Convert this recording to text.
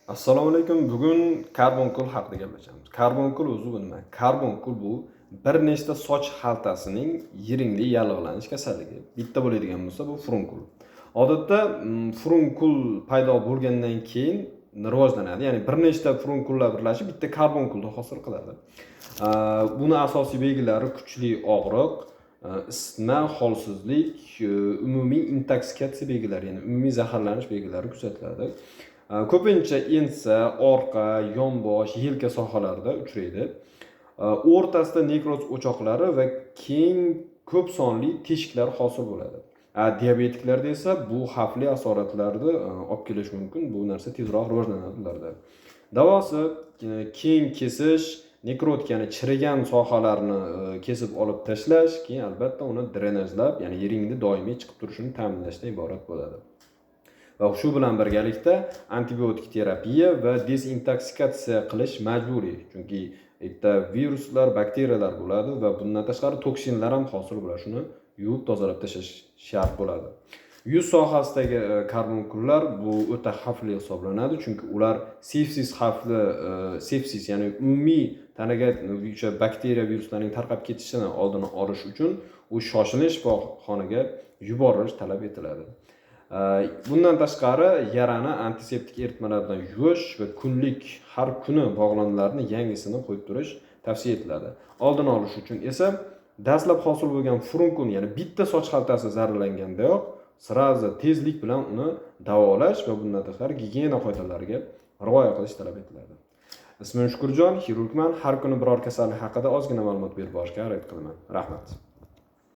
Assalomu alaykum. Bugun karbonkul haqida gaplashamiz. Karbonkul o'zi bu nima? Karbonkul bu bir nechta soch xaltasining yiringli yallig'lanish kasalligi. Bitta bo'ladigan bo'lsa bu furunkul. Odatda furunkul paydo bo'lgandan keyin rivojlanadi. Ya'ni bir nechta furunkullar birlashib bitta karbonkulni hosil qiladi. Buni asosiy belgilari kuchli og'riq, isitma, holsizlik, umumiy intoksikatsiya belgilari, ya'ni umumiy zaharlanish belgilari kuzatiladi. Ko'pincha ensa, orqa, yonbosh, yelka sohalarida uchraydi. O'rtasida nekroz o'choqlari va keng ko'p sonli teshiklar hosil bo'ladi. Diabetiklarda esa bu xavfli asoratlarni olib kelishi mumkin. Bu narsa tezroq rivojlanadi ularda. Davosi keng kesish, nekrotikani chirigan sohalarni kesib olib tashlash, keyin albatta uni drenajlab, ya'ni yiringni doimiy chiqib turishini ta'minlashdan iborat bo'ladi. Va shu bilan birgalikda antibiotik terapiya va dezintoksikatsiya qilish majburiy. Chunki yerda viruslar, bakteriyalar bo'ladi va bundan tashqari toksinlar ham hosil bo'ladi. Shuni yuvib tozalab tashlash shart bo'ladi. Yuz sohasidagi karbonkullar bu o'ta xavfli hisoblanadi, chunki ular sepsis xavfli sepsis, ya'ni umumiy tanaga o'sha bakteriya viruslarning tarqab ketishining oldini olish uchun u shoshilinch shifoxonaga yuborilish talab etiladi. Bundan tashqari yarani antiseptik eritmalar bilan yuvish va kunlik har kuni bog'lanmalarni yangisini qo'yib turish tavsiya etiladi. Oldini olish uchun esa dastlab hosil bo'lgan furunkul, ya'ni bitta soch xaltasi zararlangandayoq sirazi tezlik bilan uni davolash va bundan tashqari gigiyena qoidalariga rioya qilish talab etiladi. Ismim Shukurjon, xirurgman. Har kuni biror kasallik haqida ozgina ma'lumot berib borishga harakat qilaman. Rahmat.